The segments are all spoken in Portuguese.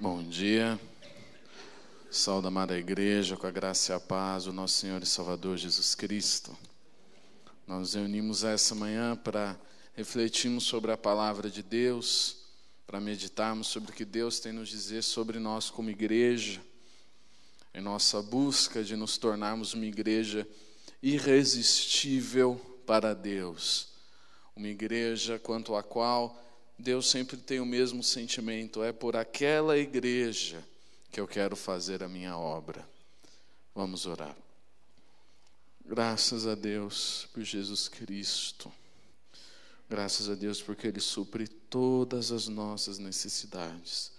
Bom dia, saúde amada igreja, com a graça e a paz do nosso Senhor e Salvador Jesus Cristo. Nós nos reunimos essa manhã para refletirmos sobre a palavra de Deus, para meditarmos sobre o que Deus tem nos dizer sobre nós como igreja, em nossa busca de nos tornarmos uma igreja irresistível para Deus, uma igreja quanto à qual Deus sempre tem o mesmo sentimento: é por aquela igreja que eu quero fazer a minha obra. Vamos orar. Graças a Deus por Jesus Cristo. Graças a Deus porque Ele supre todas as nossas necessidades.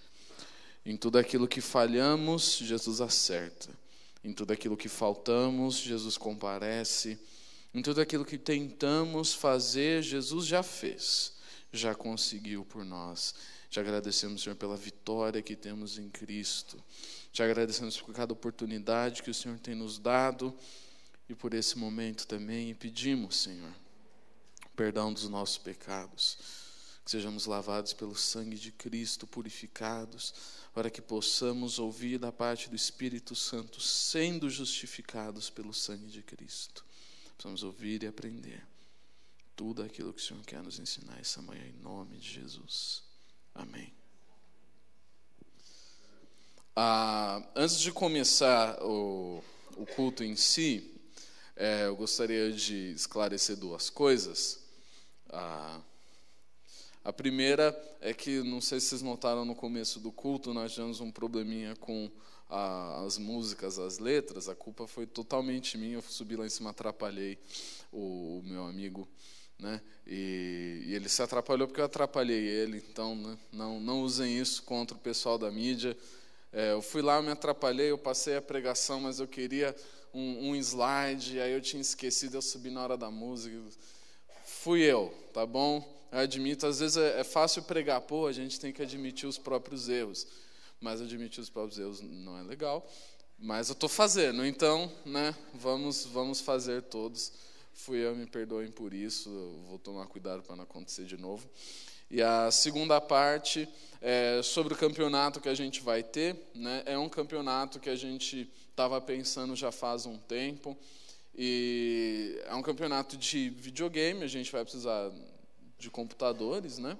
Em tudo aquilo que falhamos, Jesus acerta. Em tudo aquilo que faltamos, Jesus comparece. Em tudo aquilo que tentamos fazer, Jesus já fez. Já conseguiu por nós. Te agradecemos, Senhor, pela vitória que temos em Cristo. Te agradecemos por cada oportunidade que o Senhor tem nos dado e por esse momento também. E pedimos, Senhor, perdão dos nossos pecados, que sejamos lavados pelo sangue de Cristo, purificados, para que possamos ouvir da parte do Espírito Santo, sendo justificados pelo sangue de Cristo. Possamos ouvir e aprender tudo aquilo que o Senhor quer nos ensinar essa manhã, em nome de Jesus. Amém. Antes de começar o culto em si, eu gostaria de esclarecer duas coisas. A primeira é que, não sei se vocês notaram no começo do culto, nós tivemos um probleminha com as músicas, as letras. A culpa foi totalmente minha, eu subi lá em cima, atrapalhei o meu amigo, né? E ele se atrapalhou porque eu atrapalhei ele. Então, né, não usem isso contra o pessoal da mídia. Eu fui lá, me atrapalhei, eu passei a pregação, mas eu queria um slide, aí eu tinha esquecido, eu subi na hora da música. Fui eu, tá bom? Eu admito, às vezes é fácil pregar, a gente tem que admitir os próprios erros, mas admitir os próprios erros não é legal, mas eu estou fazendo, então, né, vamos fazer todos. Fui eu, me perdoem por isso, eu vou tomar cuidado para não acontecer de novo. E a segunda parte é sobre o campeonato que a gente vai ter, né? É um campeonato que a gente estava pensando já faz um tempo, e é um campeonato de videogame, a gente vai precisar de computadores, né?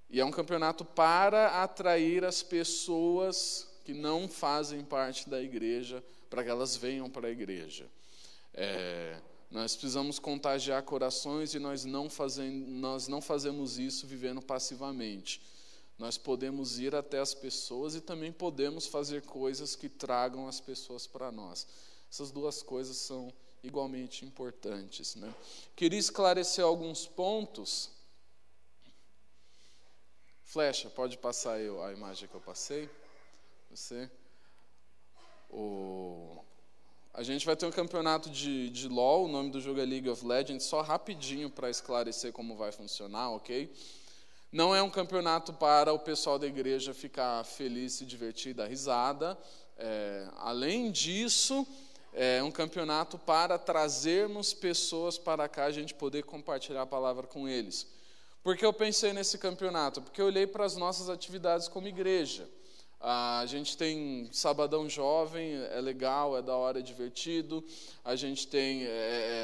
E é um campeonato para atrair as pessoas que não fazem parte da igreja, para que elas venham para a igreja. Nós precisamos contagiar corações e nós não fazemos isso vivendo passivamente. Nós podemos ir até as pessoas e também podemos fazer coisas que tragam as pessoas para nós. Essas duas coisas são igualmente importantes, né? Queria esclarecer alguns pontos. Flecha, pode passar aí a imagem que eu passei. Você. A gente vai ter um campeonato de LoL, o nome do jogo é League of Legends, só rapidinho para esclarecer como vai funcionar, ok? Não é um campeonato para o pessoal da igreja ficar feliz, se divertir, dar risada. Além disso, é um campeonato para trazermos pessoas para cá, a gente poder compartilhar a palavra com eles. Por que eu pensei nesse campeonato? Porque eu olhei para as nossas atividades como igreja. A gente tem Sabadão Jovem, é legal, é da hora, é divertido. A gente tem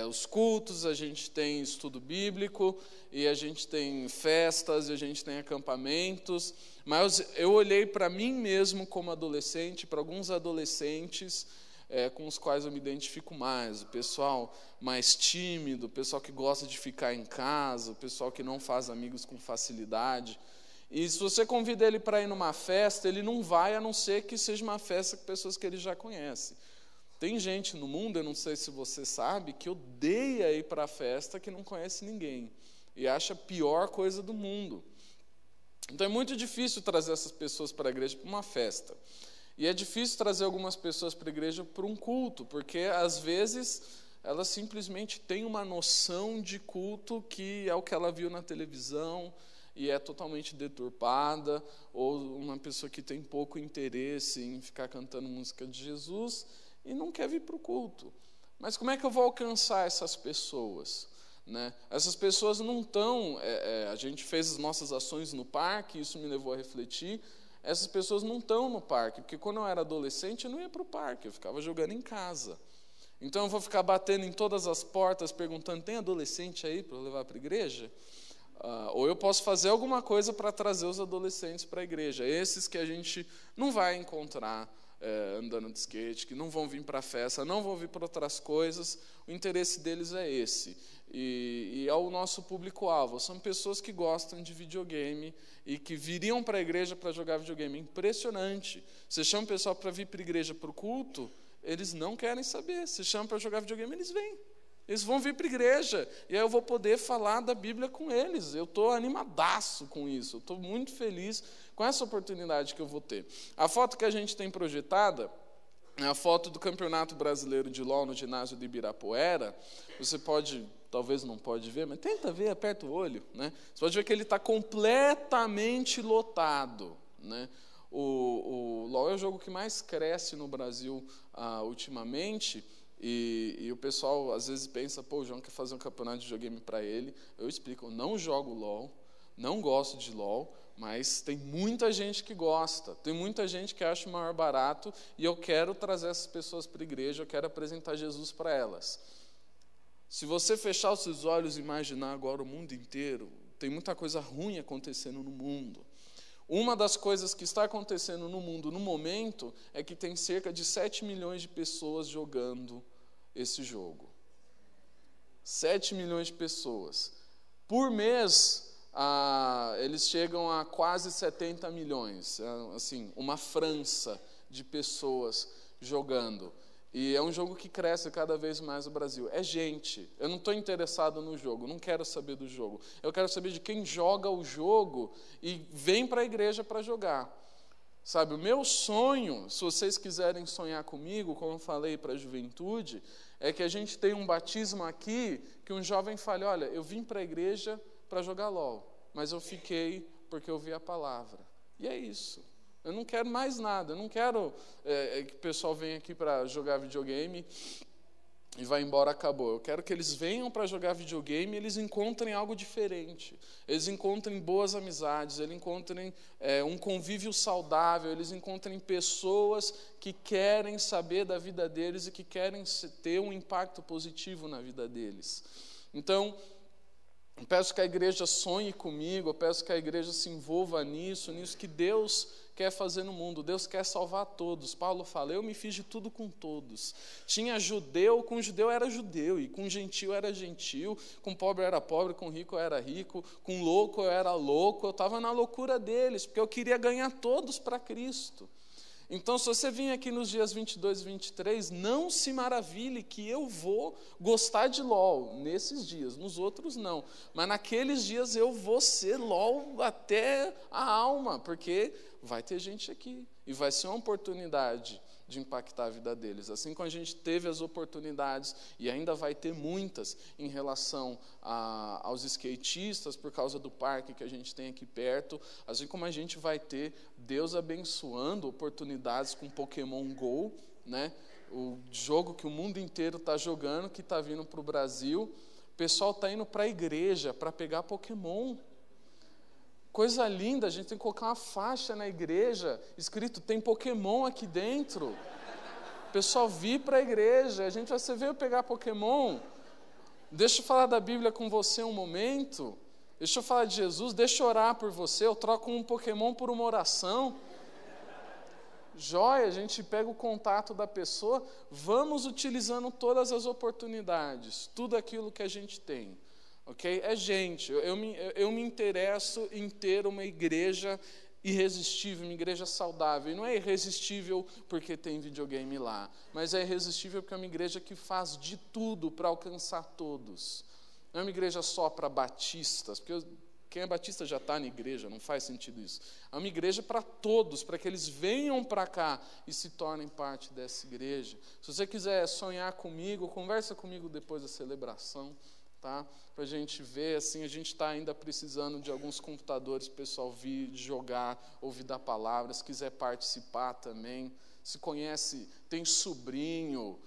os cultos, a gente tem estudo bíblico, e a gente tem festas, e a gente tem acampamentos. Mas eu olhei para mim mesmo como adolescente, para alguns adolescentes com os quais eu me identifico mais. O pessoal mais tímido, o pessoal que gosta de ficar em casa, o pessoal que não faz amigos com facilidade. E se você convida ele para ir numa festa, ele não vai, a não ser que seja uma festa com pessoas que ele já conhece. Tem gente no mundo, eu não sei se você sabe, que odeia ir para a festa que não conhece ninguém. E acha a pior coisa do mundo. Então é muito difícil trazer essas pessoas para a igreja para uma festa. E é difícil trazer algumas pessoas para a igreja para um culto, porque às vezes ela simplesmente tem uma noção de culto que é o que ela viu na televisão, e é totalmente deturpada, ou uma pessoa que tem pouco interesse em ficar cantando música de Jesus e não quer vir para o culto. Mas como é que eu vou alcançar essas pessoas? Né? Essas pessoas não estão... a gente fez as nossas ações no parque, isso me levou a refletir. essas pessoas não estão no parque, porque quando eu era adolescente eu não ia para o parque, eu ficava jogando em casa. Então eu vou ficar batendo em todas as portas, perguntando, tem adolescente aí para eu levar para a igreja? Ou eu posso fazer alguma coisa para trazer os adolescentes para a igreja, esses que a gente não vai encontrar andando de skate, que não vão vir para a festa, não vão vir para outras coisas, o interesse deles é esse. E é o nosso público-alvo, são pessoas que gostam de videogame e que viriam para a igreja para jogar videogame. Impressionante. Você chama o pessoal para vir para a igreja para o culto, eles não querem saber. Você chama para jogar videogame, eles vêm. Eles vão vir para a igreja, e aí eu vou poder falar da Bíblia com eles. Eu estou animadaço com isso, eu estou muito feliz com essa oportunidade que eu vou ter. A foto que a gente tem projetada é a foto do Campeonato Brasileiro de LOL no ginásio de Ibirapuera. Você pode, talvez não pode ver, mas tenta ver, aperta o olho, né? Você pode ver que ele está completamente lotado, né? O LOL é o jogo que mais cresce no Brasil ultimamente, e o pessoal às vezes pensa, pô, o João quer fazer um campeonato de videogame para ele. Eu explico, eu não jogo LOL, não gosto de LOL, mas tem muita gente que gosta, tem muita gente que acha o maior barato, e eu quero trazer essas pessoas para a igreja, eu quero apresentar Jesus para elas. Se você fechar os seus olhos e imaginar agora o mundo inteiro, tem muita coisa ruim acontecendo no mundo. Uma das coisas que está acontecendo no mundo no momento é que tem cerca de 7 milhões de pessoas jogando esse jogo. 7 milhões de pessoas. Por mês, eles chegam a quase 70 milhões. Assim, uma França de pessoas jogando. E é um jogo que cresce cada vez mais no Brasil. É gente. Eu não estou interessado no jogo, não quero saber do jogo. Eu quero saber de quem joga o jogo e vem para a igreja para jogar. Sabe, o meu sonho, se vocês quiserem sonhar comigo, como eu falei para a juventude, é que a gente tenha um batismo aqui, que um jovem fale, olha, eu vim para a igreja para jogar LOL, mas eu fiquei porque eu vi a palavra. E é isso. Eu não quero mais nada, eu não quero que o pessoal venha aqui para jogar videogame e vai embora, acabou. Eu quero que eles venham para jogar videogame e eles encontrem algo diferente. Eles encontrem boas amizades, eles encontrem um convívio saudável, eles encontrem pessoas que querem saber da vida deles e que querem ter um impacto positivo na vida deles. Então, eu peço que a igreja sonhe comigo, eu peço que a igreja se envolva nisso que Deus quer fazer no mundo. Deus quer salvar todos. Paulo fala, eu me fiz de tudo com todos. Tinha judeu, com judeu era judeu, e com gentil era gentil, com pobre era pobre, com rico eu era rico, com louco eu era louco, eu estava na loucura deles, porque eu queria ganhar todos para Cristo. Então, se você vir aqui nos dias 22 e 23, não se maravilhe que eu vou gostar de LOL nesses dias, nos outros não. Mas naqueles dias eu vou ser LOL até a alma, porque vai ter gente aqui e vai ser uma oportunidade de impactar a vida deles. Assim como a gente teve as oportunidades, e ainda vai ter muitas, em relação aos skatistas, por causa do parque que a gente tem aqui perto, assim como a gente vai ter Deus abençoando oportunidades com Pokémon GO, né? O jogo que o mundo inteiro está jogando, que está vindo para o Brasil. O pessoal está indo para a igreja para pegar Pokémon. Coisa linda, a gente tem que colocar uma faixa na igreja, escrito, tem Pokémon aqui dentro. O pessoal vir para a igreja, você veio pegar Pokémon? Deixa eu falar da Bíblia com você um momento, deixa eu falar de Jesus, deixa eu orar por você, eu troco um Pokémon por uma oração. Joia, a gente pega o contato da pessoa, vamos utilizando todas as oportunidades, tudo aquilo que a gente tem. Okay? É gente, eu me interesso em ter uma igreja irresistível, uma igreja saudável. E não é irresistível porque tem videogame lá, mas é irresistível porque é uma igreja que faz de tudo para alcançar todos. Não é uma igreja só para batistas, porque quem é batista já está na igreja, não faz sentido isso. É uma igreja para todos, para que eles venham para cá e se tornem parte dessa igreja. Se você quiser sonhar comigo, conversa comigo depois da celebração. Tá? Para a gente ver, assim, a gente está ainda precisando de alguns computadores para o pessoal vir jogar, ouvir da palavra, se quiser participar também, se conhece, tem sobrinho,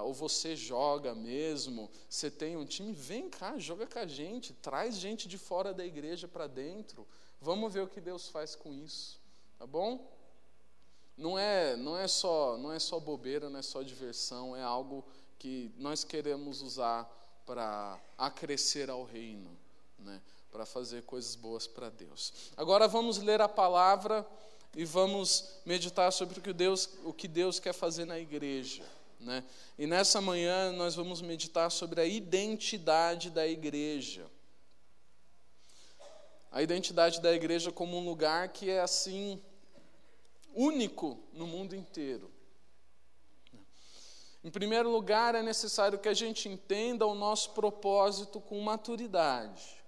ou você joga mesmo, você tem um time, vem cá, joga com a gente, traz gente de fora da igreja para dentro, vamos ver o que Deus faz com isso. tá bom? Não é só bobeira, não é só diversão, é algo que nós queremos usar para acrescer ao reino, né? Para fazer coisas boas para Deus. Agora vamos ler a palavra e vamos meditar sobre o que Deus quer fazer na igreja, né? E nessa manhã nós vamos meditar sobre a identidade da igreja. A identidade da igreja como um lugar que é assim único no mundo inteiro. Em primeiro lugar, é necessário que a gente entenda o nosso propósito com maturidade.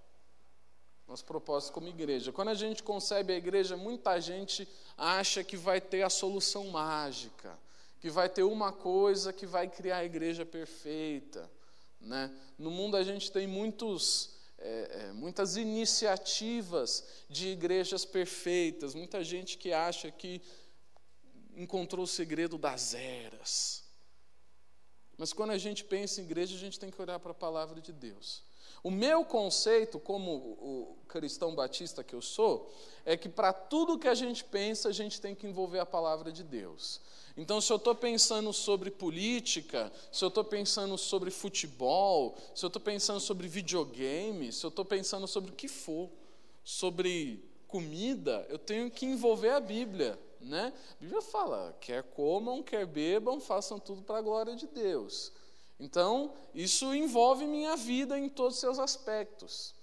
Nosso propósito como igreja. Quando a gente concebe a igreja, muita gente acha que vai ter a solução mágica, que vai ter uma coisa que vai criar a igreja perfeita, né? No mundo a gente tem muitas iniciativas de igrejas perfeitas, muita gente que acha que encontrou o segredo das eras. Mas quando a gente pensa em igreja, a gente tem que olhar para a palavra de Deus. O meu conceito, como o cristão batista que eu sou, é que para tudo que a gente pensa, a gente tem que envolver a palavra de Deus. Então, se eu estou pensando sobre política, se eu estou pensando sobre futebol, se eu estou pensando sobre videogame, se eu estou pensando sobre o que for, sobre comida, eu tenho que envolver a Bíblia, né? A Bíblia fala, quer comam, quer bebam, façam tudo para a glória de Deus. Então, isso envolve minha vida em todos os seus aspectos.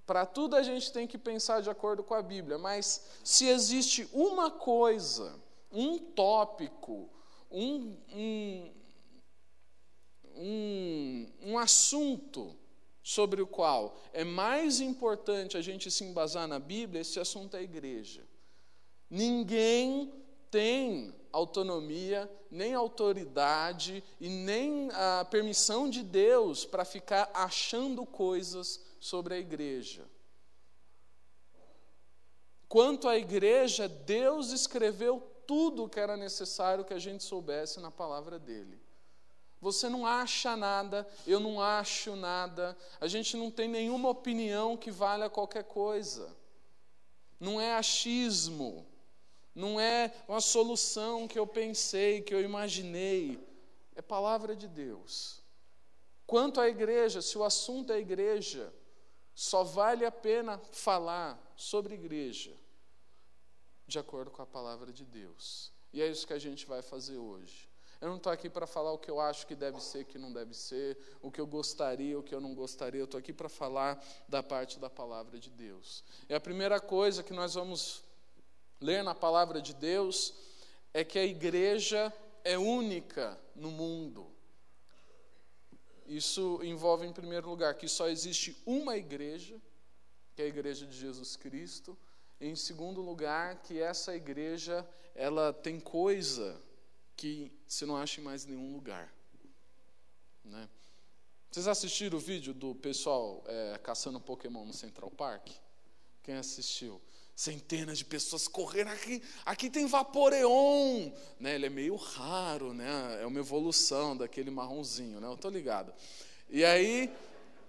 Para tudo a gente tem que pensar de acordo com a Bíblia, mas se existe uma coisa, um tópico, um assunto sobre o qual é mais importante a gente se embasar na Bíblia, esse assunto é a igreja. Ninguém tem autonomia, nem autoridade e nem a permissão de Deus para ficar achando coisas sobre a igreja. Quanto à igreja, Deus escreveu tudo o que era necessário que a gente soubesse na palavra dele. Você não acha nada, eu não acho nada, a gente não tem nenhuma opinião que valha qualquer coisa. Não é achismo, não é uma solução que eu pensei, que eu imaginei. É palavra de Deus. Quanto à igreja, se o assunto é a igreja, só vale a pena falar sobre igreja de acordo com a palavra de Deus. E é isso que a gente vai fazer hoje. Eu não estou aqui para falar o que eu acho que deve ser, que não deve ser, o que eu gostaria, o que eu não gostaria. Eu estou aqui para falar da parte da palavra de Deus. E a primeira coisa que nós vamos ler na palavra de Deus é que a igreja é única no mundo. Isso envolve, em primeiro lugar, que só existe uma igreja, que é a igreja de Jesus Cristo. E, em segundo lugar, que essa igreja, ela tem coisa que você não acha em mais nenhum lugar, né? Vocês assistiram o vídeo do pessoal caçando Pokémon no Central Park? Quem assistiu? Centenas de pessoas correndo, aqui tem Vaporeon, né? Ele é meio raro, né? É uma evolução daquele marronzinho, né? Eu estou ligado. E aí,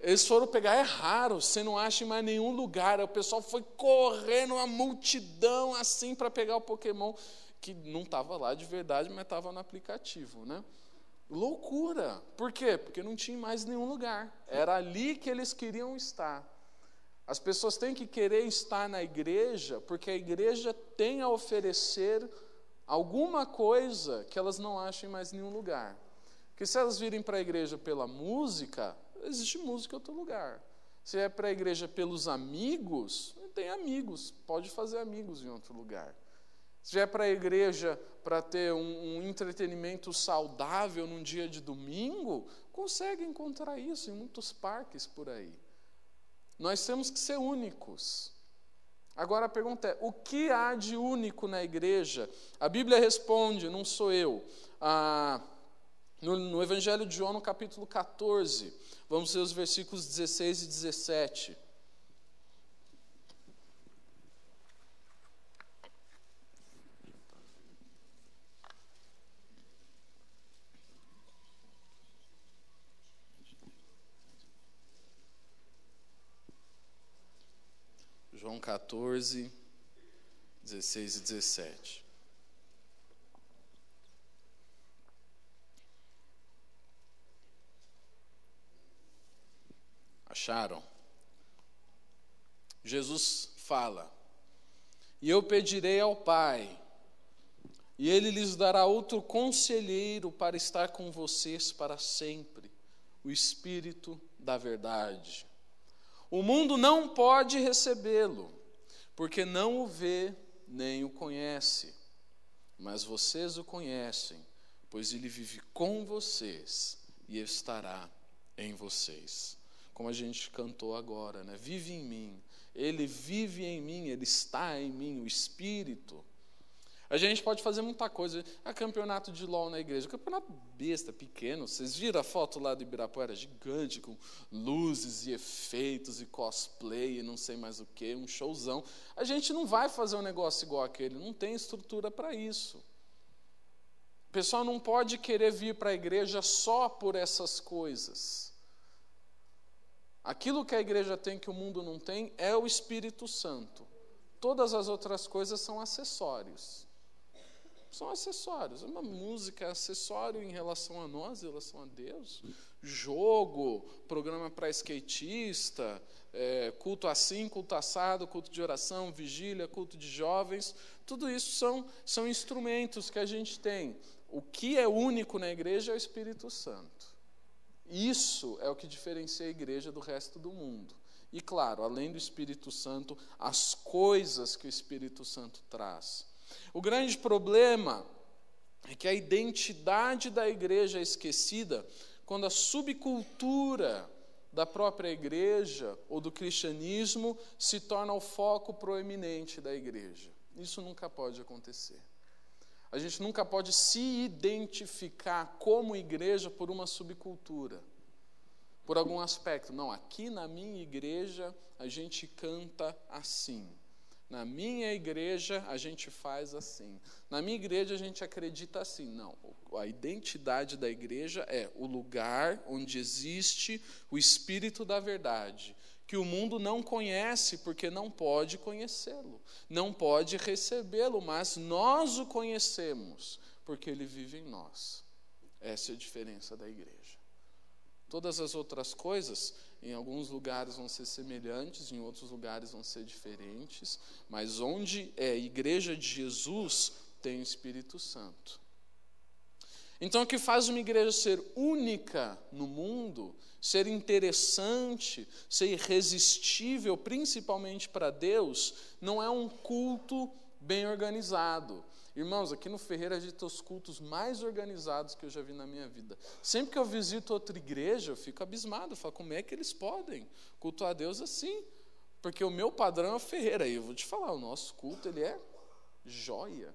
eles foram pegar, é raro, você não acha em mais nenhum lugar. O pessoal foi correndo, uma multidão assim para pegar o Pokémon, que não estava lá de verdade, mas estava no aplicativo, né? Loucura. Por quê? Porque não tinha mais nenhum lugar. Era ali que eles queriam estar. As pessoas têm que querer estar na igreja, porque a igreja tem a oferecer alguma coisa que elas não acham em mais nenhum lugar. Porque se elas virem para a igreja pela música, existe música em outro lugar. Se é para a igreja pelos amigos, tem amigos, pode fazer amigos em outro lugar. Se é para a igreja para ter um entretenimento saudável num dia de domingo, consegue encontrar isso em muitos parques por aí. Nós temos que ser únicos. Agora a pergunta é, o que há de único na igreja? A Bíblia responde, não sou eu. No Evangelho de João, no capítulo 14, vamos ler os versículos 16 e 17. João 14, 16 e 17. Acharam? Jesus fala: e eu pedirei ao Pai, e Ele lhes dará outro conselheiro para estar com vocês para sempre, o Espírito da verdade. O mundo não pode recebê-lo, porque não o vê nem o conhece. Mas vocês o conhecem, pois Ele vive com vocês e estará em vocês. Como a gente cantou agora, né? Vive em mim. Ele vive em mim, Ele está em mim, o Espírito. A gente pode fazer muita coisa. Campeonato de LOL na igreja. Campeonato besta, pequeno. Vocês viram a foto lá do Ibirapuera? Gigante, com luzes e efeitos e cosplay e não sei mais o que, um showzão. A gente não vai fazer um negócio igual aquele. Não tem estrutura para isso. O pessoal não pode querer vir para a igreja só por essas coisas. Aquilo que a igreja tem que o mundo não tem é o Espírito Santo. Todas as outras coisas são acessórios. São acessórios. Uma música é acessório em relação a nós, em relação a Deus. Jogo, programa para skatista, culto assim, culto assado, culto de oração, vigília, culto de jovens. Tudo isso são instrumentos que a gente tem. O que é único na igreja é o Espírito Santo. Isso é o que diferencia a igreja do resto do mundo. E claro, além do Espírito Santo, as coisas que o Espírito Santo traz. O grande problema é que a identidade da igreja é esquecida quando a subcultura da própria igreja ou do cristianismo se torna o foco proeminente da igreja. Isso nunca pode acontecer. A gente nunca pode se identificar como igreja por uma subcultura, por algum aspecto. Não, aqui na minha igreja a gente canta assim. Na minha igreja a gente faz assim. Na minha igreja a gente acredita assim. Não, a identidade da igreja é o lugar onde existe o Espírito da verdade, que o mundo não conhece porque não pode conhecê-lo, não pode recebê-lo, mas nós o conhecemos porque ele vive em nós. Essa é a diferença da igreja. Todas as outras coisas, em alguns lugares vão ser semelhantes, em outros lugares vão ser diferentes, mas onde é a igreja de Jesus, tem o Espírito Santo. Então, o que faz uma igreja ser única no mundo, ser interessante, ser irresistível, principalmente para Deus, não é um culto bem organizado. Irmãos, aqui no Ferreira a gente tem os cultos mais organizados que eu já vi na minha vida. Sempre que eu visito outra igreja, eu fico abismado. Eu falo, como é que eles podem cultuar a Deus assim? Porque o meu padrão é o Ferreira. E eu vou te falar, o nosso culto, ele é joia.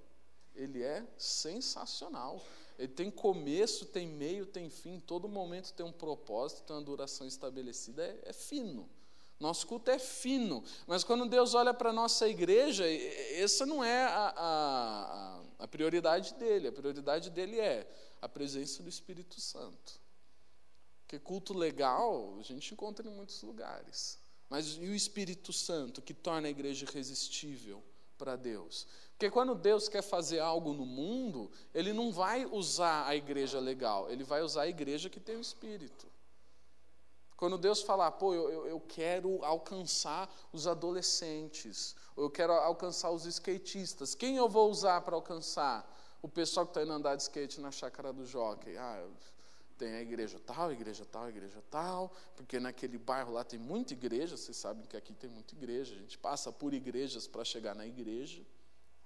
Ele é sensacional. Ele tem começo, tem meio, tem fim. Todo momento tem um propósito, tem uma duração estabelecida. É fino. Nosso culto é fino, mas quando Deus olha para a nossa igreja, essa não é a prioridade dele. A prioridade dele é a presença do Espírito Santo. Porque culto legal a gente encontra em muitos lugares. Mas e o Espírito Santo que torna a igreja irresistível para Deus? Porque quando Deus quer fazer algo no mundo, Ele não vai usar a igreja legal, Ele vai usar a igreja que tem o Espírito. Quando Deus falar, eu quero alcançar os adolescentes, ou eu quero alcançar os skatistas, quem eu vou usar para alcançar? O pessoal que está indo andar de skate na chácara do Jockey. Tem a igreja tal, igreja tal, igreja tal, porque naquele bairro lá tem muita igreja, vocês sabem que aqui tem muita igreja, a gente passa por igrejas para chegar na igreja.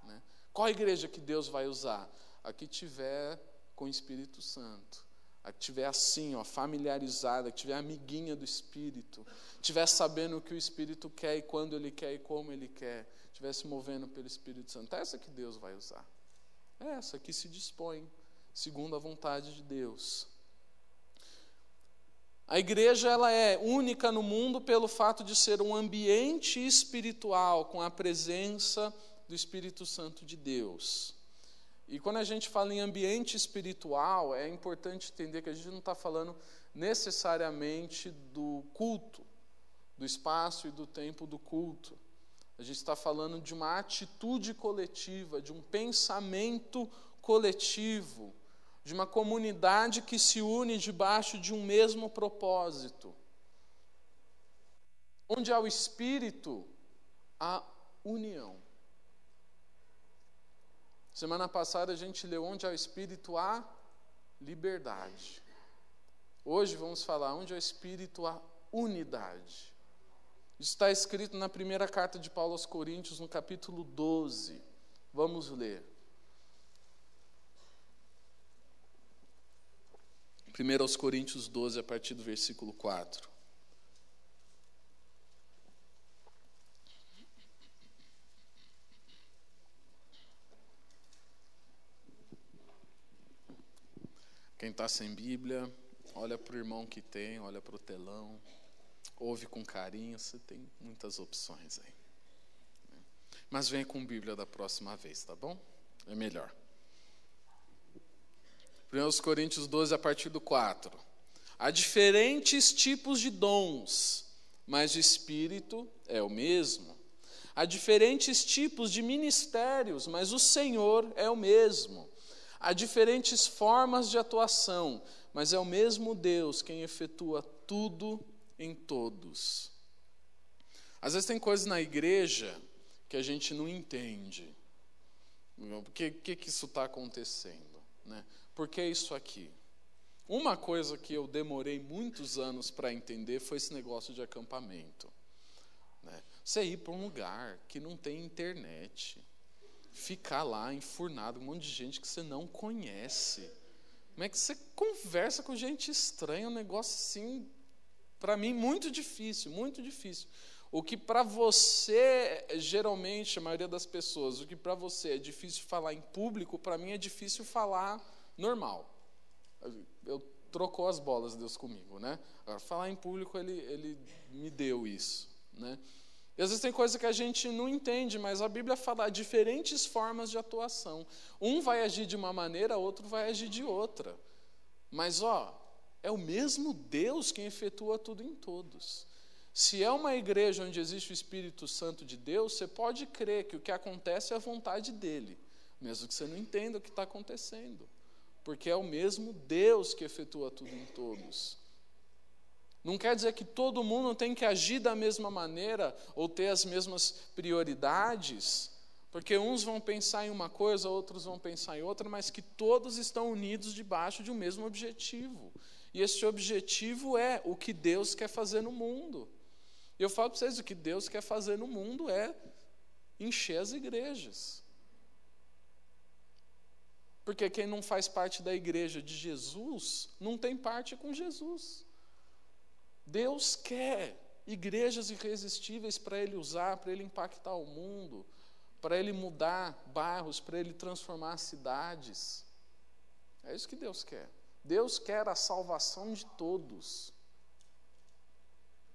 Né? Qual a igreja que Deus vai usar? A que tiver com o Espírito Santo. A que estiver assim, familiarizada, que estiver amiguinha do Espírito, estiver sabendo o que o Espírito quer e quando Ele quer e como Ele quer, estiver se movendo pelo Espírito Santo. É essa que Deus vai usar. É essa que se dispõe, segundo a vontade de Deus. A igreja ela é única no mundo pelo fato de ser um ambiente espiritual com a presença do Espírito Santo de Deus. E quando a gente fala em ambiente espiritual, é importante entender que a gente não está falando necessariamente do culto, do espaço e do tempo do culto. A gente está falando de uma atitude coletiva, de um pensamento coletivo, de uma comunidade que se une debaixo de um mesmo propósito. Onde há o Espírito, há união. Semana passada a gente leu onde há o Espírito, há liberdade. Hoje vamos falar onde há o Espírito, há unidade. Isso está escrito na primeira carta de Paulo aos Coríntios, no capítulo 12. Vamos ler. 1 aos Coríntios 12, a partir do versículo 4. Quem está sem Bíblia, olha para o irmão que tem, olha para o telão, ouve com carinho, você tem muitas opções aí. Mas vem com Bíblia da próxima vez, tá bom? É melhor. 1 Coríntios 12, a partir do 4. Há diferentes tipos de dons, mas o Espírito é o mesmo. Há diferentes tipos de ministérios, mas o Senhor é o mesmo. Há diferentes formas de atuação, mas é o mesmo Deus quem efetua tudo em todos. Às vezes tem coisas na igreja que a gente não entende. Por que isso está acontecendo? Né? Por que isso aqui? Uma coisa que eu demorei muitos anos para entender foi esse negócio de acampamento. Né? Você ir para um lugar que não tem internet, ficar lá enfurnado, um monte de gente que você não conhece. Como é que você conversa com gente estranha? Um negócio assim, para mim, muito difícil, muito difícil. O que para você, geralmente, a maioria das pessoas, o que para você é difícil falar em público, para mim é difícil falar normal. Eu trocou as bolas, Deus comigo, né? Agora, falar em público, ele me deu isso, né? E às vezes tem coisa que a gente não entende, mas a Bíblia fala diferentes formas de atuação. Um vai agir de uma maneira, outro vai agir de outra. Mas, é o mesmo Deus quem efetua tudo em todos. Se é uma igreja onde existe o Espírito Santo de Deus, você pode crer que o que acontece é a vontade dele, mesmo que você não entenda o que está acontecendo. Porque é o mesmo Deus que efetua tudo em todos. Não quer dizer que todo mundo tem que agir da mesma maneira ou ter as mesmas prioridades, porque uns vão pensar em uma coisa, outros vão pensar em outra, mas que todos estão unidos debaixo de um mesmo objetivo. E esse objetivo é o que Deus quer fazer no mundo. E eu falo para vocês, o que Deus quer fazer no mundo é encher as igrejas. Porque quem não faz parte da igreja de Jesus, não tem parte com Jesus. Deus quer igrejas irresistíveis para Ele usar, para Ele impactar o mundo, para Ele mudar bairros, para Ele transformar cidades. É isso que Deus quer. Deus quer a salvação de todos.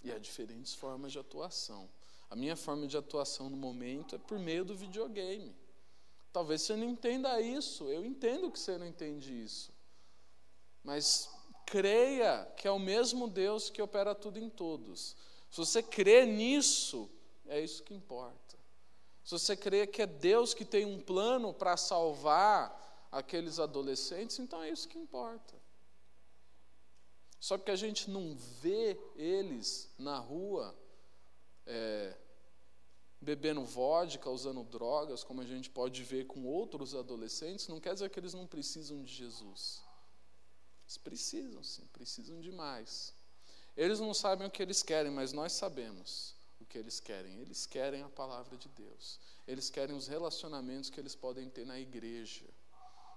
E há diferentes formas de atuação. A minha forma de atuação no momento é por meio do videogame. Talvez você não entenda isso, eu entendo que você não entende isso. Mas creia que é o mesmo Deus que opera tudo em todos. Se você crê nisso, é isso que importa. Se você crê que é Deus que tem um plano para salvar aqueles adolescentes, então é isso que importa. Só porque a gente não vê eles na rua bebendo vodka, usando drogas, como a gente pode ver com outros adolescentes, não quer dizer que eles não precisam de Jesus. Eles precisam, sim, precisam demais. Eles não sabem o que eles querem, mas nós sabemos o que eles querem. Eles querem a palavra de Deus. Eles querem os relacionamentos que eles podem ter na igreja.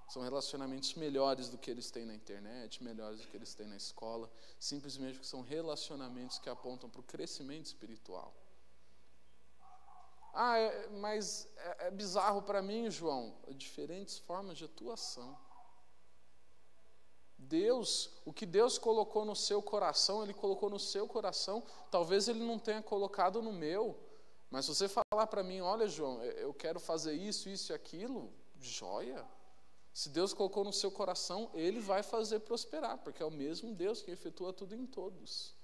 São relacionamentos melhores do que eles têm na internet, melhores do que eles têm na escola, simplesmente porque são relacionamentos que apontam para o crescimento espiritual. Mas é bizarro para mim, João, diferentes formas de atuação. Deus, o que Deus colocou no seu coração, Ele colocou no seu coração, talvez Ele não tenha colocado no meu, mas se você falar para mim, olha, João, eu quero fazer isso, isso e aquilo, joia. Se Deus colocou no seu coração, Ele vai fazer prosperar, porque é o mesmo Deus que efetua tudo em todos.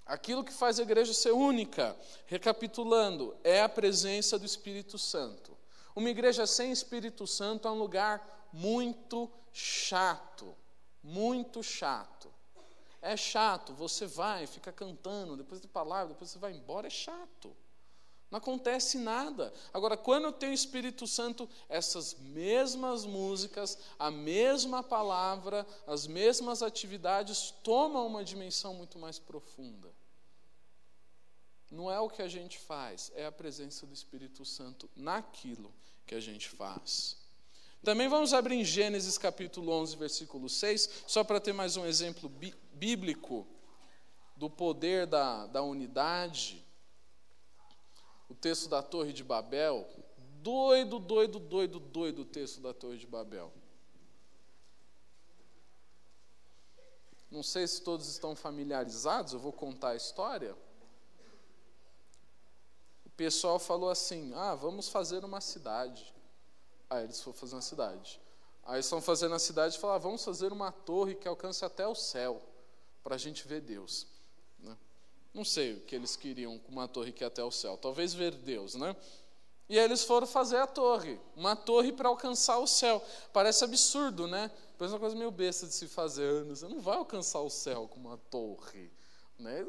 Aquilo que faz a igreja ser única, recapitulando, é a presença do Espírito Santo. Uma igreja sem Espírito Santo é um lugar muito chato, muito chato. É chato, você vai, fica cantando, depois de palavra, depois você vai embora, é chato. Não acontece nada. Agora, quando eu tenho o Espírito Santo, essas mesmas músicas, a mesma palavra, as mesmas atividades tomam uma dimensão muito mais profunda. Não é o que a gente faz, é a presença do Espírito Santo naquilo que a gente faz. Também vamos abrir em Gênesis capítulo 11, versículo 6, só para ter mais um exemplo bíblico do poder da unidade. O texto da Torre de Babel, doido o texto da Torre de Babel. Não sei se todos estão familiarizados, eu vou contar a história. O pessoal falou assim, vamos fazer uma cidade. Aí eles foram fazer uma cidade. Aí estão fazendo a cidade e falaram, vamos fazer uma torre que alcance até o céu, para a gente ver Deus. Não sei o que eles queriam com uma torre que ia até o céu. Talvez ver Deus, né? E aí eles foram fazer a torre. Uma torre para alcançar o céu. Parece absurdo, né? Parece uma coisa meio besta de se fazer. Você não vai alcançar o céu com uma torre. Né?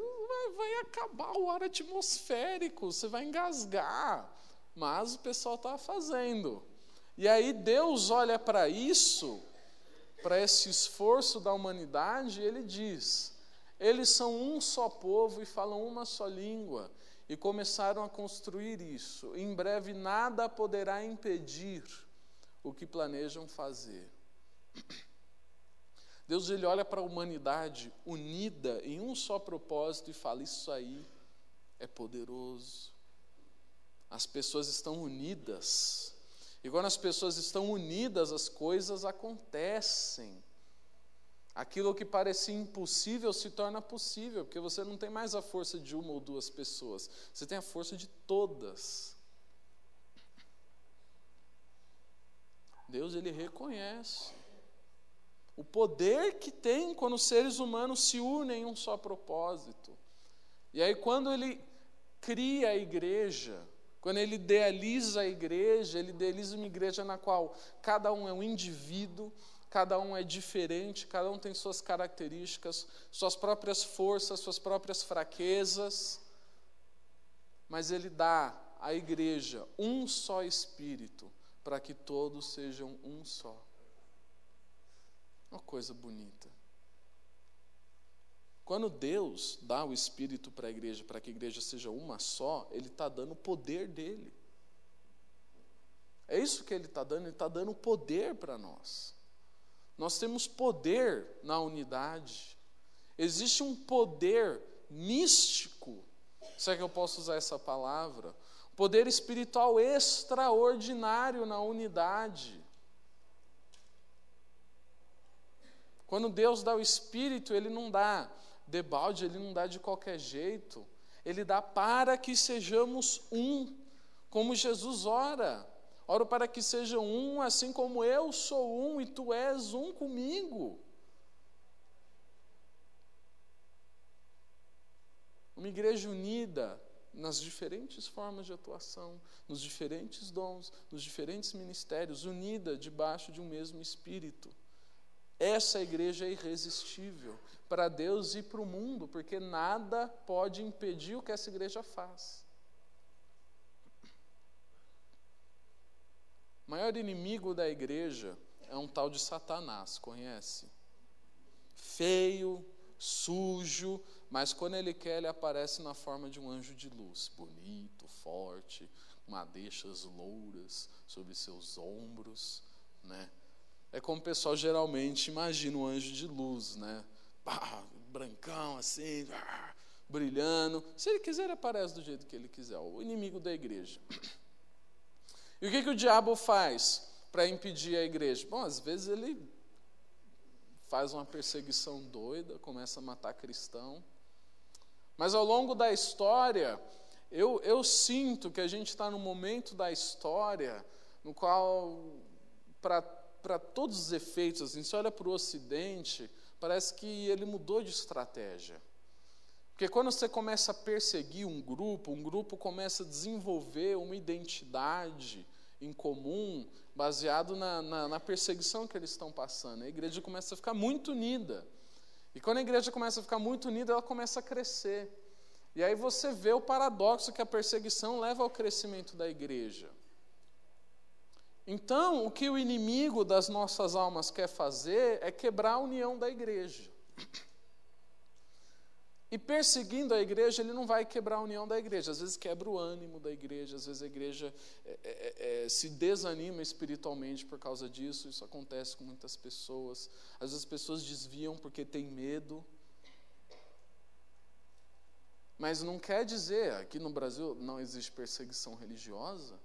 Vai acabar o ar atmosférico. Você vai engasgar. Mas o pessoal estava fazendo. E aí Deus olha para isso, para esse esforço da humanidade, e Ele diz... Eles são um só povo e falam uma só língua, e começaram a construir isso. Em breve nada poderá impedir o que planejam fazer. Deus ele olha para a humanidade unida em um só propósito e fala, isso aí é poderoso. As pessoas estão unidas. E quando as pessoas estão unidas, as coisas acontecem. Aquilo que parecia impossível se torna possível, porque você não tem mais a força de uma ou duas pessoas, você tem a força de todas. Deus, ele reconhece o poder que tem quando os seres humanos se unem em um só propósito. E aí, quando ele cria a igreja, quando ele idealiza a igreja, ele idealiza uma igreja na qual cada um é um indivíduo, cada um é diferente, cada um tem suas características, suas próprias forças, suas próprias fraquezas, mas ele dá à igreja um só espírito, para que todos sejam um só. Uma coisa bonita. Quando Deus dá o espírito para que a igreja seja uma só, Ele está dando o poder dEle. É isso que Ele está dando o poder para nós. Nós temos poder na unidade. Existe um poder místico, se é que eu posso usar essa palavra, poder espiritual extraordinário na unidade. Quando Deus dá o Espírito, Ele não dá debalde, Ele não dá de qualquer jeito. Ele dá para que sejamos um, como Jesus ora. Oro para que sejam um, assim como eu sou um e tu és um comigo. Uma igreja unida nas diferentes formas de atuação, nos diferentes dons, nos diferentes ministérios, unida debaixo de um mesmo Espírito. Essa igreja é irresistível para Deus e para o mundo, porque nada pode impedir o que essa igreja faz. O maior inimigo da igreja é um tal de Satanás, conhece? Feio, sujo, mas quando ele quer, ele aparece na forma de um anjo de luz, bonito, forte, madeixas louras sobre seus ombros, né? É como o pessoal geralmente imagina um anjo de luz, né? Brancão assim, brilhando. Se ele quiser, ele aparece do jeito que ele quiser, o inimigo da igreja. E o que o diabo faz para impedir a igreja? Bom, às vezes ele faz uma perseguição doida, começa a matar cristão. Mas ao longo da história, eu sinto que a gente está num momento da história no qual, para todos os efeitos, assim, se olha para o Ocidente, parece que ele mudou de estratégia. Porque quando você começa a perseguir um grupo começa a desenvolver uma identidade em comum, baseado na perseguição que eles estão passando. A igreja começa a ficar muito unida. E quando a igreja começa a ficar muito unida, ela começa a crescer. E aí você vê o paradoxo que a perseguição leva ao crescimento da igreja. Então, o que o inimigo das nossas almas quer fazer é quebrar a união da igreja. E perseguindo a igreja, ele não vai quebrar a união da igreja. Às vezes quebra o ânimo da igreja, às vezes a igreja se desanima espiritualmente por causa disso. Isso acontece com muitas pessoas. Às vezes as pessoas desviam porque têm medo. Mas não quer dizer, aqui no Brasil não existe perseguição religiosa.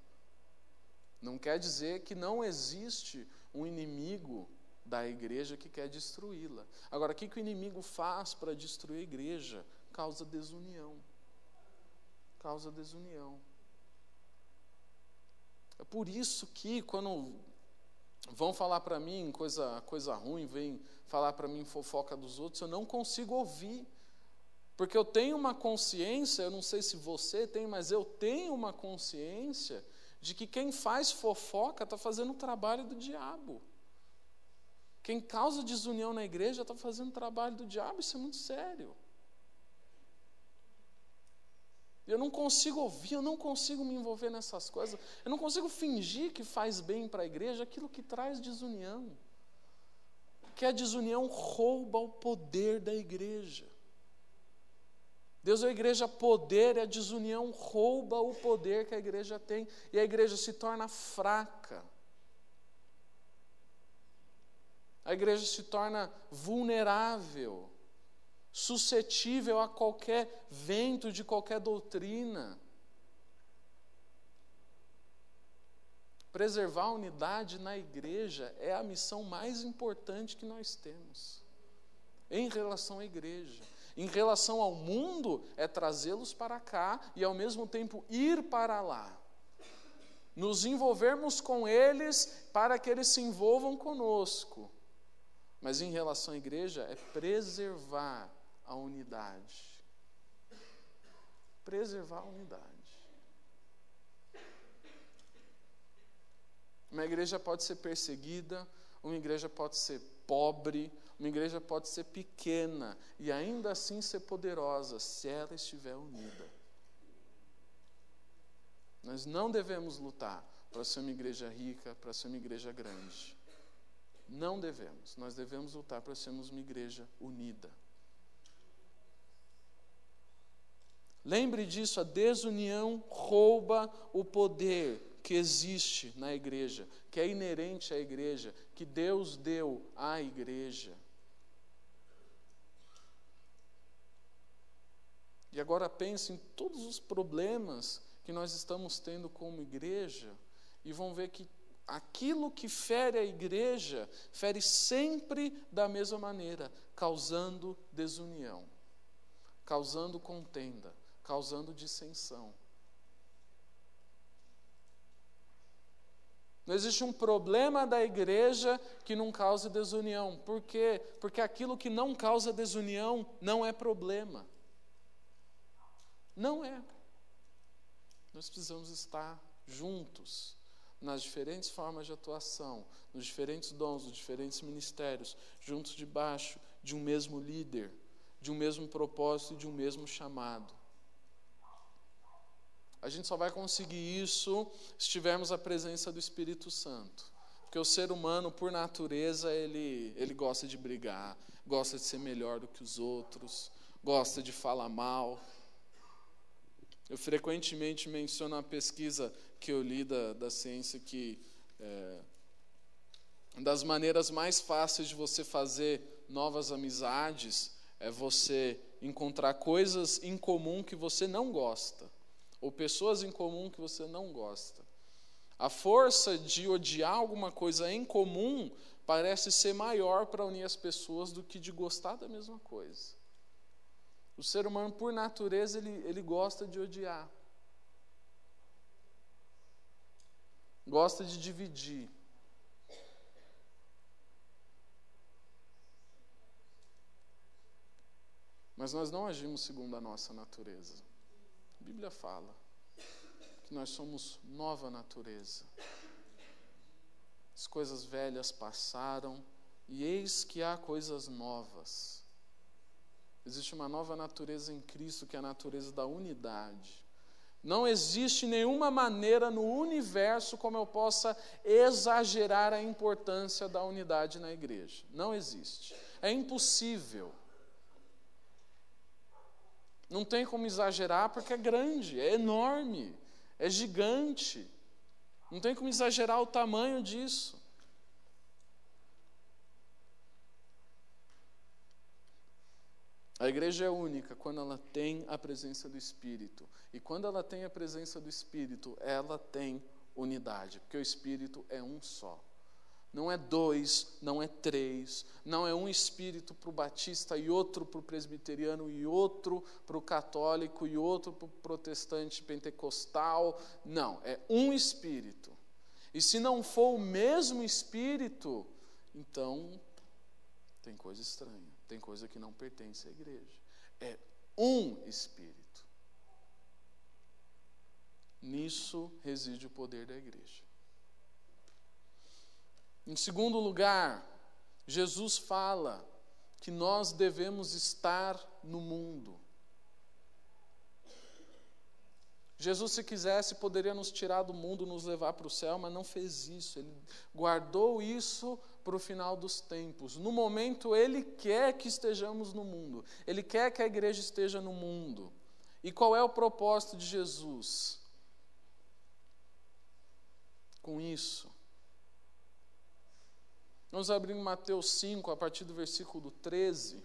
Não quer dizer que não existe um inimigo da igreja que quer destruí-la. Agora, o que o inimigo faz para destruir a igreja? Causa desunião. Causa desunião. É por isso que quando vão falar para mim coisa ruim, vêm falar para mim fofoca dos outros, eu não consigo ouvir. Porque eu tenho uma consciência, eu não sei se você tem, mas eu tenho uma consciência de que quem faz fofoca está fazendo o trabalho do diabo. Quem causa desunião na igreja está fazendo o trabalho do diabo, isso é muito sério. Eu não consigo ouvir, eu não consigo me envolver nessas coisas, eu não consigo fingir que faz bem para a igreja aquilo que traz desunião. Porque a desunião rouba o poder da igreja. Deus é a igreja poder, e a desunião rouba o poder que a igreja tem, e a igreja se torna fraca. A igreja se torna vulnerável, suscetível a qualquer vento de qualquer doutrina. Preservar a unidade na igreja é a missão mais importante que nós temos, em relação à igreja. Em relação ao mundo, é trazê-los para cá e, ao mesmo tempo, ir para lá. Nos envolvermos com eles para que eles se envolvam conosco. Mas, em relação à igreja, é preservar a unidade. Preservar a unidade. Uma igreja pode ser perseguida, uma igreja pode ser pobre, uma igreja pode ser pequena e ainda assim ser poderosa, se ela estiver unida. Nós não devemos lutar para ser uma igreja rica, para ser uma igreja grande. Não devemos. Nós devemos lutar para sermos uma igreja unida. Lembre disso, a desunião rouba o poder que existe na igreja, que é inerente à igreja, que Deus deu à igreja. E agora pense em todos os problemas que nós estamos tendo como igreja e vão ver que aquilo que fere a igreja, fere sempre da mesma maneira, causando desunião, causando contenda, causando dissensão. Não existe um problema da igreja que não cause desunião. Por quê? Porque aquilo que não causa desunião não é problema. Não é. Nós precisamos estar juntos nas diferentes formas de atuação, nos diferentes dons, nos diferentes ministérios, juntos debaixo de um mesmo líder, de um mesmo propósito e de um mesmo chamado. A gente só vai conseguir isso se tivermos a presença do Espírito Santo. Porque o ser humano, por natureza, ele gosta de brigar, gosta de ser melhor do que os outros, gosta de falar mal. Eu frequentemente menciono uma pesquisa que eu li da ciência que uma das maneiras mais fáceis de você fazer novas amizades é você encontrar coisas em comum que você não gosta, ou pessoas em comum que você não gosta. A força de odiar alguma coisa em comum parece ser maior para unir as pessoas do que de gostar da mesma coisa. O ser humano, por natureza, ele gosta de odiar. Gosta de dividir. Mas nós não agimos segundo a nossa natureza. A Bíblia fala que nós somos nova natureza. As coisas velhas passaram e eis que há coisas novas. Existe uma nova natureza em Cristo, que é a natureza da unidade. Não existe nenhuma maneira no universo como eu possa exagerar a importância da unidade na igreja. Não existe. É impossível. Não tem como exagerar porque é grande, é enorme, é gigante. Não tem como exagerar o tamanho disso. A igreja é única quando ela tem a presença do Espírito. E quando ela tem a presença do Espírito, ela tem unidade, porque o Espírito é um só. Não é dois, não é três, não é um Espírito para o batista e outro para o presbiteriano e outro para o católico e outro para o protestante pentecostal. Não, é um Espírito. E se não for o mesmo Espírito, então tem coisa estranha, tem coisa que não pertence à igreja. É um Espírito. Nisso reside o poder da igreja. Em segundo lugar, Jesus fala que nós devemos estar no mundo. Jesus, se quisesse, poderia nos tirar do mundo, nos levar para o céu, mas não fez isso. Ele guardou isso para o final dos tempos. No momento, Ele quer que estejamos no mundo. Ele quer que a igreja esteja no mundo. E qual é o propósito de Jesus com isso? Vamos abrir em Mateus 5, a partir do versículo 13.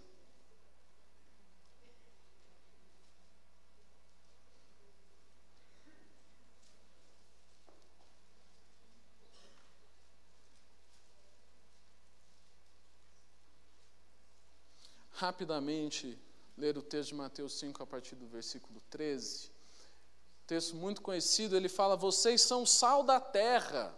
Rapidamente, ler o texto de Mateus 5, a partir do versículo 13. Texto muito conhecido, ele fala: vocês são o sal da terra.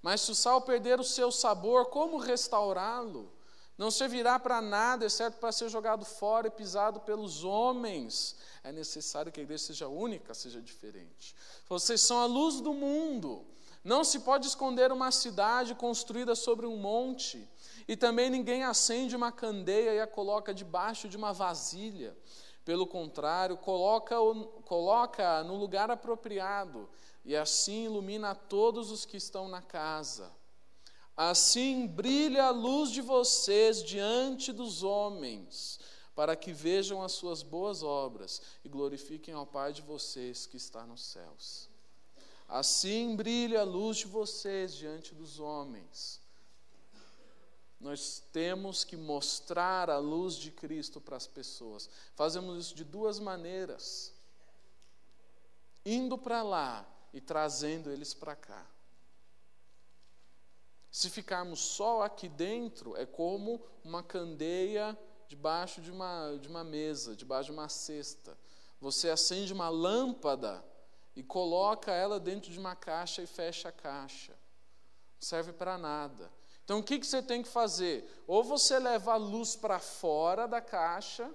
Mas se o sal perder o seu sabor, como restaurá-lo? Não servirá para nada, exceto para ser jogado fora e pisado pelos homens. É necessário que a igreja seja única, seja diferente. Vocês são a luz do mundo. Não se pode esconder uma cidade construída sobre um monte. E também ninguém acende uma candeia e a coloca debaixo de uma vasilha. Pelo contrário, coloca no lugar apropriado, e assim ilumina a todos os que estão na casa. Assim brilha a luz de vocês diante dos homens, para que vejam as suas boas obras e glorifiquem ao Pai de vocês que está nos céus. Assim brilha a luz de vocês diante dos homens. Nós temos que mostrar a luz de Cristo para as pessoas. Fazemos isso de duas maneiras: indo para lá e trazendo eles para cá. Se ficarmos só aqui dentro, é como uma candeia debaixo de uma mesa, debaixo de uma cesta. Você acende uma lâmpada e coloca ela dentro de uma caixa e fecha a caixa. Não serve para nada. Então, o que você tem que fazer? Ou você leva a luz para fora da caixa,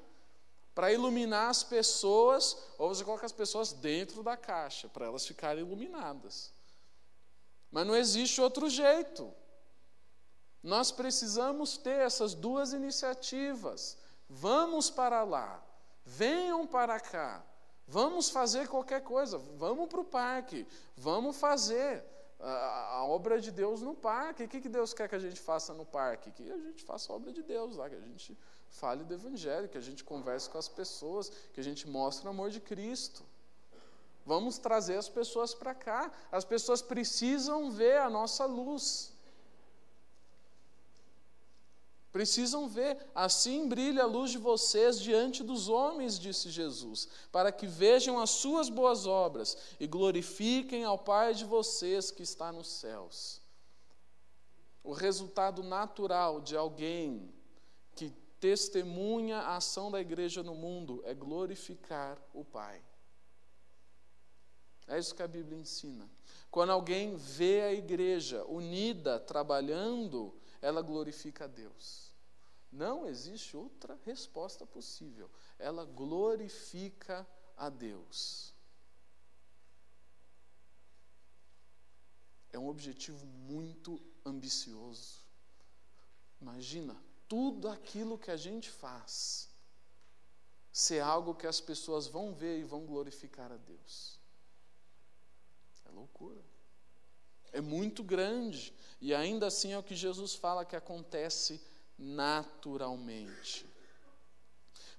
para iluminar as pessoas, ou você coloca as pessoas dentro da caixa, para elas ficarem iluminadas. Mas não existe outro jeito. Nós precisamos ter essas duas iniciativas. Vamos para lá, venham para cá, vamos fazer qualquer coisa, vamos para o parque, vamos fazer a obra de Deus no parque. O que Deus quer que a gente faça no parque? Que a gente faça a obra de Deus lá, que a gente fale do Evangelho, que a gente converse com as pessoas, que a gente mostre o amor de Cristo. Vamos trazer as pessoas para cá. As pessoas precisam ver a nossa luz. Precisam ver. Assim brilha a luz de vocês diante dos homens, disse Jesus, para que vejam as suas boas obras e glorifiquem ao Pai de vocês que está nos céus. O resultado natural de alguém que testemunha a ação da igreja no mundo é glorificar o Pai. É isso que a Bíblia ensina. Quando alguém vê a igreja unida, trabalhando, ela glorifica a Deus. Não existe outra resposta possível. Ela glorifica a Deus. É um objetivo muito ambicioso. Imagina, tudo aquilo que a gente faz ser algo que as pessoas vão ver e vão glorificar a Deus. É loucura. É muito grande. E ainda assim é o que Jesus fala que acontece naturalmente.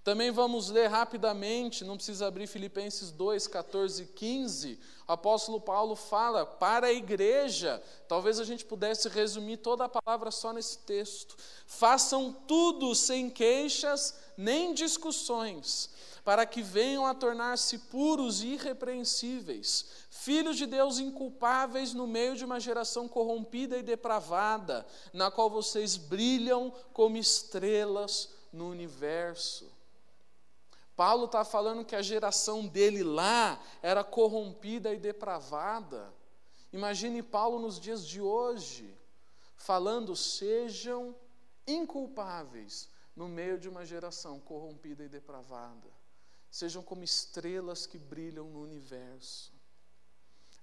Também vamos ler rapidamente, não precisa abrir Filipenses 2, 14 e 15. O apóstolo Paulo fala para a igreja, talvez a gente pudesse resumir toda a palavra só nesse texto. Façam tudo sem queixas nem discussões, para que venham a tornar-se puros e irrepreensíveis, filhos de Deus inculpáveis no meio de uma geração corrompida e depravada, na qual vocês brilham como estrelas no universo. Paulo está falando que a geração dele lá era corrompida e depravada. Imagine Paulo nos dias de hoje, falando, sejam inculpáveis no meio de uma geração corrompida e depravada. Sejam como estrelas que brilham no universo.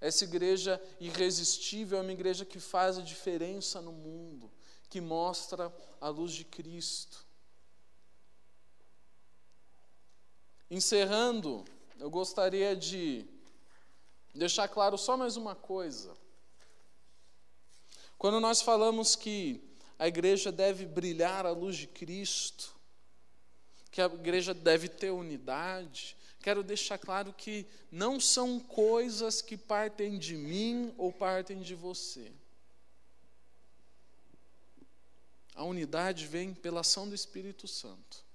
Essa igreja irresistível é uma igreja que faz a diferença no mundo, que mostra a luz de Cristo. Encerrando, eu gostaria de deixar claro só mais uma coisa. Quando nós falamos que a igreja deve brilhar a luz de Cristo, que a igreja deve ter unidade, quero deixar claro que não são coisas que partem de mim ou partem de você. A unidade vem pela ação do Espírito Santo.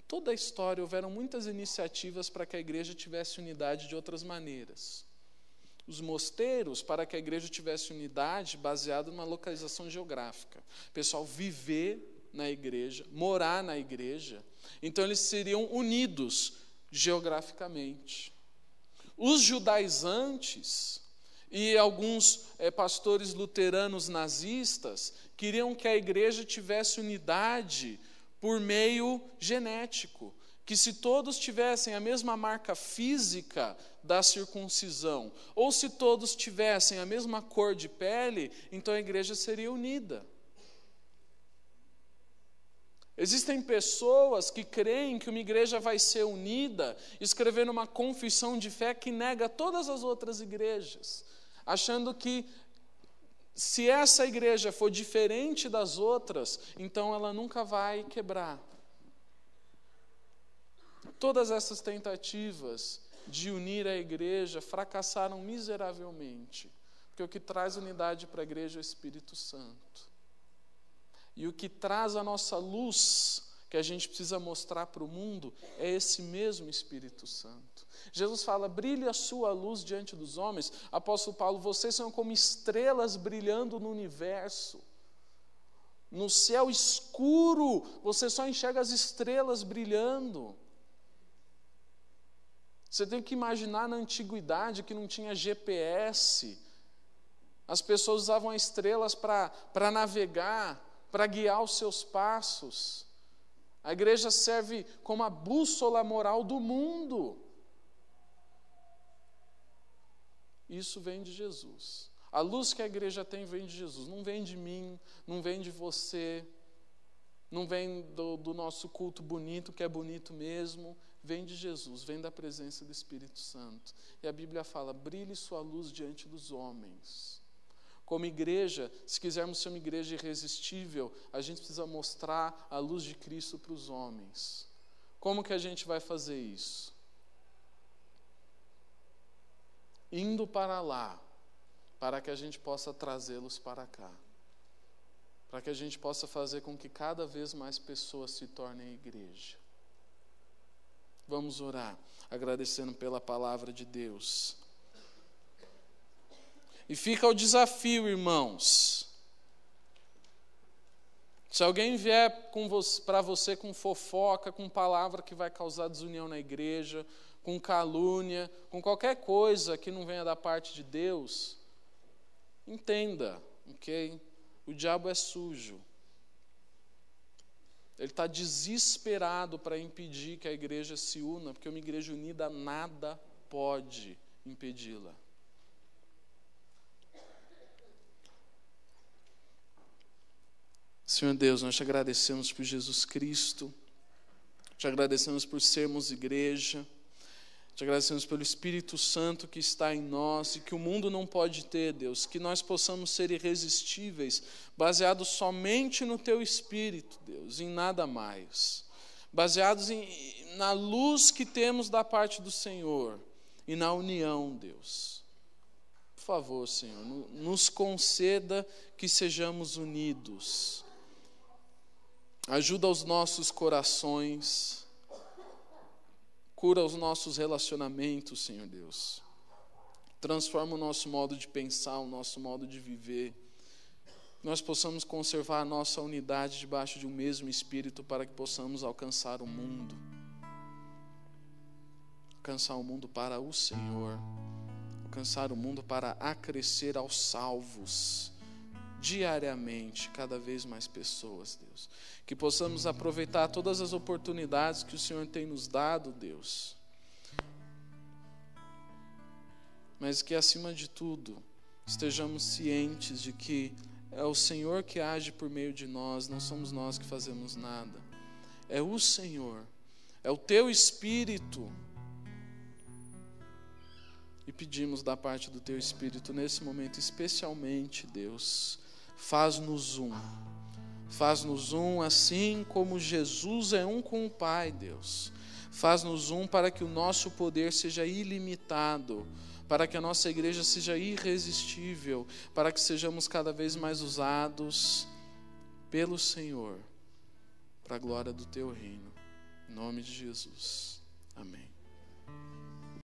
Toda a história houveram muitas iniciativas para que a igreja tivesse unidade de outras maneiras. Os mosteiros, para que a igreja tivesse unidade, baseado numa localização geográfica. O pessoal viver na igreja, morar na igreja. Então eles seriam unidos geograficamente. Os judaizantes e alguns pastores luteranos nazistas queriam que a igreja tivesse unidade por meio genético, que se todos tivessem a mesma marca física da circuncisão, ou se todos tivessem a mesma cor de pele, então a igreja seria unida. Existem pessoas que creem que uma igreja vai ser unida, escrevendo uma confissão de fé que nega todas as outras igrejas, achando que se essa igreja for diferente das outras, então ela nunca vai quebrar. Todas essas tentativas de unir a igreja fracassaram miseravelmente, porque o que traz unidade para a igreja é o Espírito Santo. E o que traz a nossa luz, que a gente precisa mostrar para o mundo, é esse mesmo Espírito Santo. Jesus fala, brilhe a sua luz diante dos homens. Apóstolo Paulo, vocês são como estrelas brilhando no universo. No céu escuro, você só enxerga as estrelas brilhando. Você tem que imaginar na antiguidade que não tinha GPS. As pessoas usavam estrelas para navegar, para guiar os seus passos. A igreja serve como a bússola moral do mundo. Isso vem de Jesus. A luz que a igreja tem vem de Jesus. Não vem de mim, não vem de você, não vem do nosso culto bonito, que é bonito mesmo. Vem de Jesus, vem da presença do Espírito Santo. E a Bíblia fala, brilhe sua luz diante dos homens. Como igreja, se quisermos ser uma igreja irresistível, a gente precisa mostrar a luz de Cristo para os homens. Como que a gente vai fazer isso? Indo para lá, para que a gente possa trazê-los para cá. Para que a gente possa fazer com que cada vez mais pessoas se tornem igreja. Vamos orar, agradecendo pela palavra de Deus. E fica o desafio, irmãos. Se alguém vier para você com fofoca, com palavra que vai causar desunião na igreja, com calúnia, com qualquer coisa que não venha da parte de Deus, entenda, ok? O diabo é sujo. Ele está desesperado para impedir que a igreja se una, porque uma igreja unida nada pode impedi-la. Senhor Deus, nós te agradecemos por Jesus Cristo, te agradecemos por sermos igreja, te agradecemos pelo Espírito Santo que está em nós e que o mundo não pode ter, Deus, que nós possamos ser irresistíveis, baseados somente no Teu Espírito, Deus, em nada mais, baseados na luz que temos da parte do Senhor e na união, Deus. Por favor, Senhor, nos conceda que sejamos unidos. Ajuda os nossos corações, cura os nossos relacionamentos, Senhor Deus. Transforma o nosso modo de pensar, o nosso modo de viver. Nós possamos conservar a nossa unidade debaixo de um mesmo Espírito para que possamos alcançar o mundo. Alcançar o mundo para o Senhor. Alcançar o mundo para acrescer aos salvos. Diariamente, cada vez mais pessoas, Deus. Que possamos aproveitar todas as oportunidades que o Senhor tem nos dado, Deus. Mas que, acima de tudo, estejamos cientes de que é o Senhor que age por meio de nós, não somos nós que fazemos nada. É o Senhor, é o Teu Espírito. E pedimos da parte do Teu Espírito, nesse momento especialmente, Deus, faz-nos um. Faz-nos um assim como Jesus é um com o Pai, Deus. Faz-nos um para que o nosso poder seja ilimitado, para que a nossa igreja seja irresistível, para que sejamos cada vez mais usados pelo Senhor, para a glória do Teu reino. Em nome de Jesus. Amém.